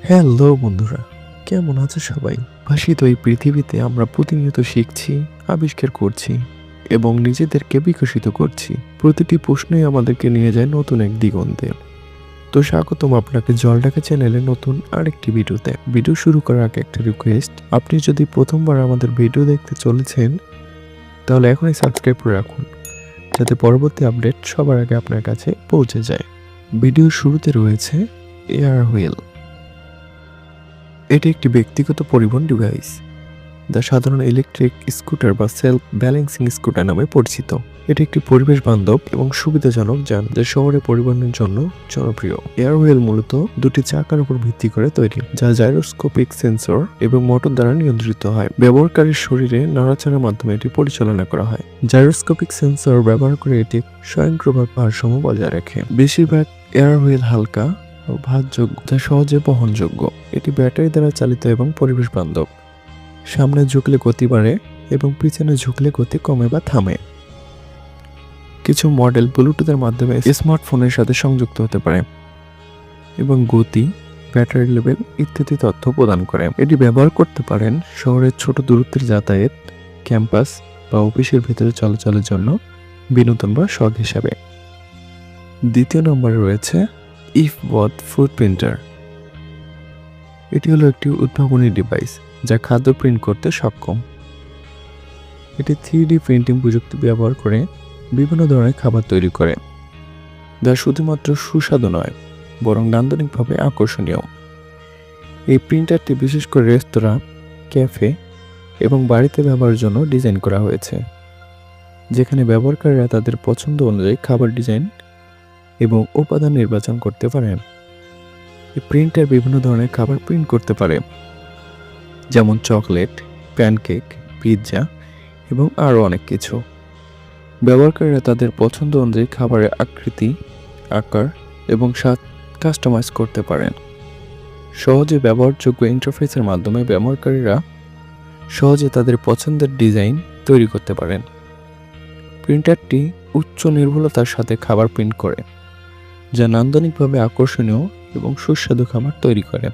Hello বন্ধুরা, কেমন আছে সবাই? ভাসিত এই পৃথিবীতে আমরা প্রতিনিয়ত শিখছি, আবিষ্কার করছি এবং নিজেদেরকে বিকশিত করছি। প্রতিটি প্রশ্নই আমাদেরকে নিয়ে যায় নতুন এক দিগন্তে। তো স্বাগতম আপনাকে জলঢাকা চ্যানেলে নতুন আরেকটি ভিডিওতে। ভিডিও শুরু করার আগে একটা রিকোয়েস্ট, আপনি যদি প্রথমবার আমাদের ভিডিও দেখতে চলেছেন তাহলে এখনই সাবস্ক্রাইব করে রাখুন, যাতে পরবর্তী আপডেট সবার আগে আপনার কাছে পৌঁছে যায়। ভিডিওর শুরুতে রয়েছে এয়ার হুইল। এটি একটি ব্যক্তিগত পরিবহন ডিভাইস যা সাধারণ ইলেকট্রিক স্কুটার বা সেলফ ব্যালেন্সিং স্কুটার নামে পরিচিত। এটি একটি পরিবেশ বান্ধব এবং সুবিধাজনক যান যা শহরে পরিবহনের জন্য জনপ্রিয়। এয়ার হুইল মূলত দুটি চাকার উপর ভিত্তি করে তৈরি, যা জাইরোস্কোপিক সেন্সর এবং মোটর দ্বারা নিয়ন্ত্রিত হয়। ব্যবহারকারীর শরীরে নড়াচড়ার মাধ্যমে এটি পরিচালনা করা হয়। জাইরোস্কোপিক সেন্সর ব্যবহার করে এটি স্বয়ংক্রিয়ভাবে ভারসাম্য বজায় রাখে। বেশিরভাগ এয়ার হুইল হালকা ও ভারযোগ্য, যা সহজে বহনযোগ্য। এটি ব্যাটারি দ্বারা চালিত এবং পরিবেশ বান্ধব। সামনে ঝুঁকলে গতি বাড়ে এবং পিছনে ঝুঁকলে গতি কমে বা থামে। কিছু মডেল ব্লুটুথের মাধ্যমে স্মার্টফোনের সাথে সংযুক্ত হতে পারে এবং গতি, ব্যাটারি লেভেল ইত্যাদি তথ্য প্রদান করে। এটি ব্যবহার করতে পারেন শহরের ছোট দূরত্বের যাতায়াত, ক্যাম্পাস বা অফিসের ভিতরে চলাচলের জন্য বিনোদন বা শখ হিসাবে। দ্বিতীয় নম্বরে রয়েছে ইফবট ফুড প্রিন্টার। এটি হলো একটি উদ্ভাবনী ডিভাইস যা খাদ্য প্রিন্ট করতে সক্ষম। এটি 3D প্রিন্টিং প্রযুক্তি ব্যবহার করে বিভিন্ন ধরনের খাবার তৈরি করে, যা শুধুমাত্র সুস্বাদু নয় বরং নান্দনিকভাবে আকর্ষণীয়। এই প্রিন্টারটি বিশেষ করে রেস্তোরাঁ, ক্যাফে এবং বাড়িতে ব্যবহারের জন্য ডিজাইন করা হয়েছে, যেখানে ব্যবহারকারীরা তাদের পছন্দ অনুযায়ী খাবার ডিজাইন এবং উপাদান নির্বাচন করতে পারেন। এই প্রিন্টার বিভিন্ন ধরনের খাবার প্রিন্ট করতে পারে, যেমন চকলেট, প্যানকেক, পিৎজা এবং আরও অনেক কিছু। ব্যবহারকারীরা তাদের পছন্দ অনুযায়ী খাবারের আকৃতি, আকার এবং স্বাদ কাস্টমাইজ করতে পারেন। সহজে ব্যবহারযোগ্য ইন্টারফেসের মাধ্যমে ব্যবহারকারীরা সহজে তাদের পছন্দের ডিজাইন তৈরি করতে পারেন। প্রিন্টারটি উচ্চ নির্ভুলতার সাথে খাবার প্রিন্ট করে, যা নান্দনিকভাবে আকর্ষণীয় এবং সুস্বাদু খাবার তৈরি করে।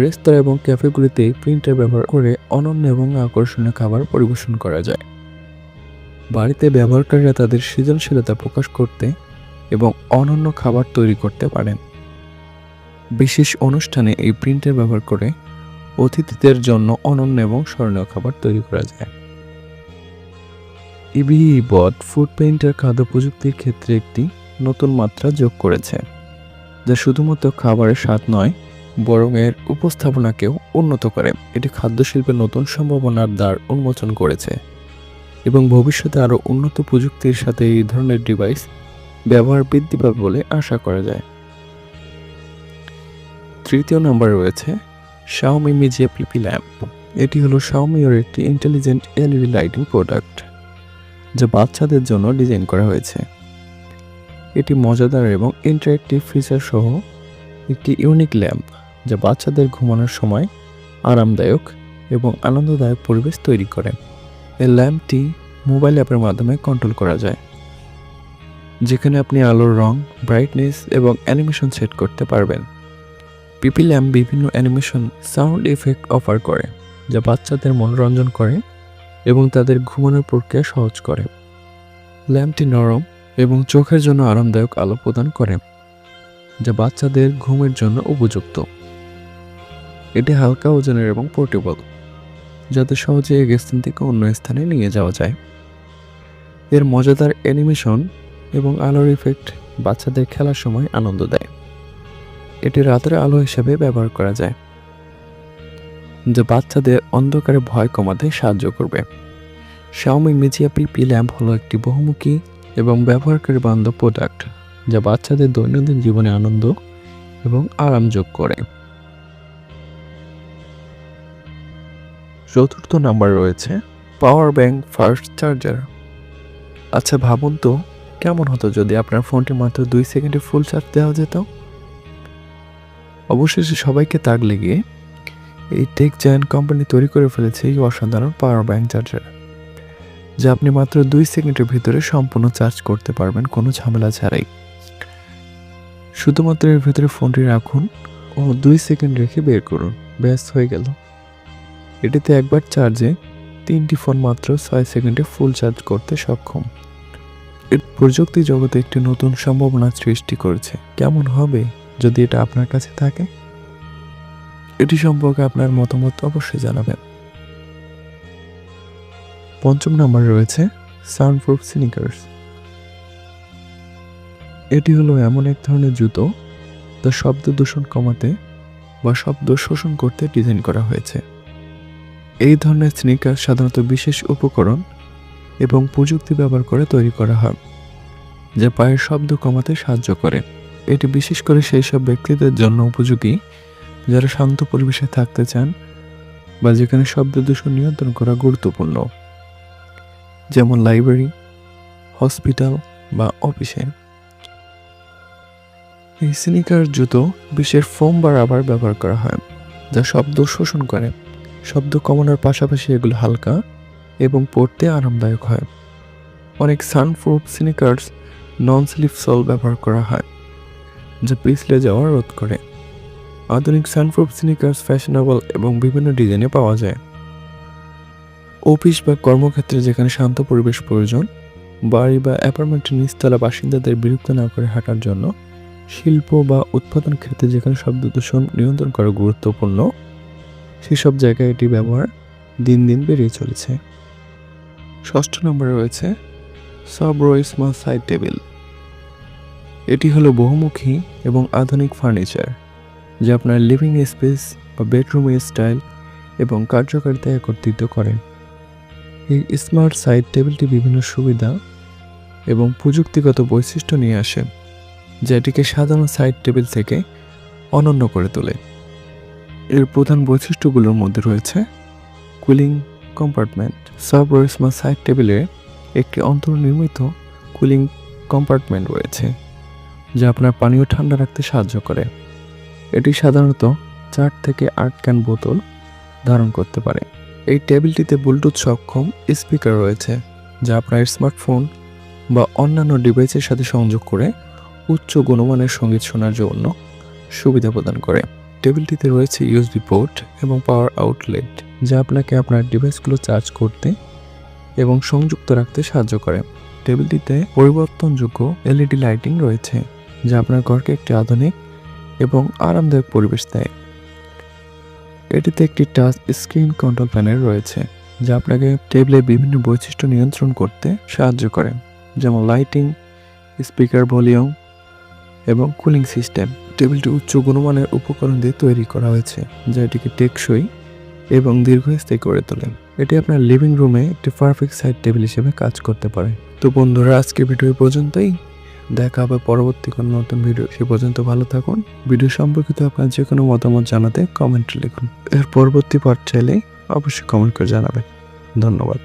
রেস্তোরাঁ এবং ক্যাফেগুলিতে প্রিন্টার ব্যবহার করে অনন্য এবং আকর্ষণীয় খাবার পরিবেশন করা যায়। বাড়িতে ব্যবহারকারীরা তাদের সৃজনশীলতা প্রকাশ করতে এবং অনন্য খাবার তৈরি করতে পারেন। বিশেষ অনুষ্ঠানে এই প্রিন্টার ব্যবহার করে অতিথিদের জন্য অনন্য এবং স্মরণীয় খাবার তৈরি করা যায়। ইবিবট ফুড প্রিন্টার খাদ্য প্রযুক্তির ক্ষেত্রে একটি নতুন মাত্রা যোগ করেছে, যা শুধুমাত্র খাবারের স্বাদ নয় বরং এর উপস্থাপনাকেও উন্নত করে। এটি খাদ্য শিল্পের নতুন সম্ভাবনার দ্বার উন্মোচন করেছে এবং ভবিষ্যতে আরও উন্নত প্রযুক্তির সাথে এই ধরনের ডিভাইস ব্যবহার বৃদ্ধি পাবে বলে আশা করা যায়। তৃতীয় নম্বরে রয়েছে শাওমি মিজিয়া পিপি ল্যাম্প। এটি হলো শাওমির একটি ইন্টেলিজেন্ট এলইডি লাইটিং প্রোডাক্ট, যা বাচ্চাদের জন্য ডিজাইন করা হয়েছে। এটি মজাদার এবং ইন্টারেক্টিভ ফিচার সহ একটি ইউনিক ল্যাম্প, যা বাচ্চাদের ঘুমানোর সময় আরামদায়ক এবং আনন্দদায়ক পরিবেশ তৈরি করে। এই ল্যাম্পটি মোবাইল অ্যাপের মাধ্যমে কন্ট্রোল করা যায়, যেখানে আপনি আলোর রং, ব্রাইটনেস এবং অ্যানিমেশন সেট করতে পারবেন। পিপি ল্যাম্প বিভিন্ন অ্যানিমেশন সাউন্ড ইফেক্ট অফার করে, যা বাচ্চাদের মনোরঞ্জন করে এবং তাদের ঘুমানোর প্রক্রিয়া সহজ করে। ল্যাম্পটি নরম এবং চোখের জন্য আরামদায়ক আলো প্রদান করে, যা বাচ্চাদের ঘুমের জন্য উপযুক্ত। এটি হালকা ওজনের এবং পোর্টেবল, যাতে সহজে এক স্থান থেকে অন্য স্থানে নিয়ে যাওয়া যায়। এর মজাদার অ্যানিমেশন এবং আলোর ইফেক্ট বাচ্চাদের খেলার সময় আনন্দ দেয়। এটি রাতের আলো হিসেবে ব্যবহার করা যায়, যা বাচ্চাদের অন্ধকারে ভয় কমাতে সাহায্য করবে। শাওমি মিজিয়া পিপি ল্যাম্প হলো একটি বহুমুখী এবং ব্যবহারকারী বান্ধব প্রোডাক্ট, যা বাচ্চাদের দৈনন্দিন জীবনে আনন্দ এবং আরাম যোগ করে। চতুর্থ নম্বরে রয়েছে পাওয়ার ব্যাংক ফাস্ট চার্জার। আচ্ছা ভাবুন তো, কেমন হতো যদি আপনার ফোনটি মাত্র 2 সেকেন্ডে ফুল চার্জ দেওয়া যেত? অবশেষে সবাইকে তাক লেগে এই টেক জায়ান্ট কোম্পানি তৈরি করে ফেলেছে এই অসাধারণ পাওয়ার ব্যাংক চার্জার, যা আপনি মাত্র 2 সেকেন্ডের ভিতরে সম্পূর্ণ চার্জ করতে পারবেন কোনো ঝামেলা ছাড়াই। শুধুমাত্র এর ভিতরে ফোনটি রাখুন ও 2 সেকেন্ড রেখে বের করুন, ব্যাস হয়ে গেল। এটিতে একবার চার্জে 3টি ফোন মাত্র 6 সেকেন্ডে ফুল চার্জ করতে সক্ষম। এর প্রযুক্তি জগতে একটি নতুন সম্ভাবনা সৃষ্টি করেছে। কেমন হবে যদি এটা আপনার কাছে থাকে? এটি সম্পর্কে আপনার মতামত অবশ্যই জানাবেন। 5ম নম্বরে রয়েছে সাউন্ডপ্রুফ স্নিকার্স। এটি হলো এমন এক ধরনের জুতো যা শব্দ দূষণ কমাতে বা শব্দ শোষণ করতে ডিজাইন করা হয়েছে। এই ধরনের স্নিকার সাধারণত বিশেষ উপকরণ এবং প্রযুক্তি ব্যবহার করে তৈরি করা হয়, যা পায়ের শব্দ কমাতে সাহায্য করে। এটি বিশেষ করে সেই সব ব্যক্তিদের জন্য উপযোগী যারা শান্ত পরিবেশে থাকতে চান বা যেখানে শব্দ দূষণ নিয়ন্ত্রণ করা গুরুত্বপূর্ণ, যেমন লাইব্রেরি, হসপিটাল বা অফিসে। এই স্নিকার জুতো বিশেষ ফোম বা রাবার ব্যবহার করা হয় যা শব্দ শোষণ করে। শব্দ কমানোর পাশাপাশি এগুলো হালকা এবং পরতে আরামদায়ক হয়। অনেক sunproof sneakers non slip sole ব্যবহার করা হয় যা পিছলে যাওয়া রোধ করে। আধুনিক সানপ্রুফ স্নিকার্স ফ্যাশনেবল এবং বিভিন্ন ডিজাইনে পাওয়া যায়। অফিস বা কর্মক্ষেত্রে যেখানে শান্ত পরিবেশ প্রয়োজন, বাড়ি বা অ্যাপার্টমেন্টের নিচতলা বাসিন্দাদের বিরক্ত না করে হাঁটার জন্য, শিল্প বা উৎপাদন ক্ষেত্রে যেখানে শব্দ দূষণ নিয়ন্ত্রণ করা গুরুত্বপূর্ণ, সেসব জায়গায় এটি ব্যবহার দিন দিন বেড়ে চলেছে। 6ষ্ঠ নম্বরে রয়েছে সাবরো স্মল সাইড টেবিল। এটি হলো বহুমুখী এবং আধুনিক ফার্নিচার যা আপনার লিভিং স্পেস বা বেডরুমের স্টাইল এবং কার্যকারিতা একত্রিত করে। এই স্মার্ট সাইড টেবিলটি বিভিন্ন সুবিধা এবং প্রযুক্তিগত বৈশিষ্ট্য নিয়ে আসে, যা এটিকে সাধারণ সাইড টেবিল থেকে অনন্য করে তোলে। এর প্রধান বৈশিষ্ট্যগুলোর মধ্যে রয়েছে কুলিং কম্পার্টমেন্ট। সাবরো স্মল সাইড টেবিলে একটি অন্তর্নির্মিত কুলিং কম্পার্টমেন্ট রয়েছে যা আপনার পানীয় ঠান্ডা রাখতে সাহায্য করে। এটি সাধারণত 4 থেকে 8 ক্যান বোতল ধারণ করতে পারে। এই টেবিলটিতে ব্লুটুথ সক্ষম স্পিকার রয়েছে যা আপনার স্মার্টফোন বা অন্যান্য ডিভাইসের সাথে সংযোগ করে উচ্চ গুণমানের সঙ্গীত শোনার জন্য সুবিধা প্রদান করে। টেবিলটিতে রয়েছে ইউএসবি পোর্ট এবং পাওয়ার আউটলেট যা আপনাকে আপনার ডিভাইসগুলো চার্জ করতে এবং সংযুক্ত রাখতে সাহায্য করে। টেবিলটিতে পরিবর্তনযোগ্য এলইডি লাইটিং রয়েছে যা আপনার ঘরকে একটি আধুনিক এবং আরামদায়ক পরিবেশ দেয়। এটিতে একটি টাচ স্ক্রিন কন্ট্রোল প্যানেল রয়েছে যা আপনাকে টেবিলের বিভিন্ন বৈশিষ্ট্য নিয়ন্ত্রণ করতে সাহায্য করে, যেমন লাইটিং, স্পিকার ভলিউম এবং কুলিং সিস্টেম। টেবিলটি উচ্চ গুণমানের উপকরণ দিয়ে তৈরি করা হয়েছে যা এটিকে টেকসই এবং দীর্ঘস্থায়ী করে তোলে। এটি আপনার লিভিং রুমে একটি পারফেক্ট সাইড টেবিল হিসেবে কাজ করতে পারে। তো বন্ধুরা, আজকে ভিডিও পর্যন্তই। দেখা হবে পরবর্তী কোনো নতুন ভিডিও। সে পর্যন্ত ভালো থাকুন। ভিডিও সম্পর্কিত আপনার যে কোনো মতামত জানাতে কমেন্টে লিখুন। এর পরবর্তী পার্ট চাইলে অবশ্যই কমেন্ট করে জানাবেন। ধন্যবাদ।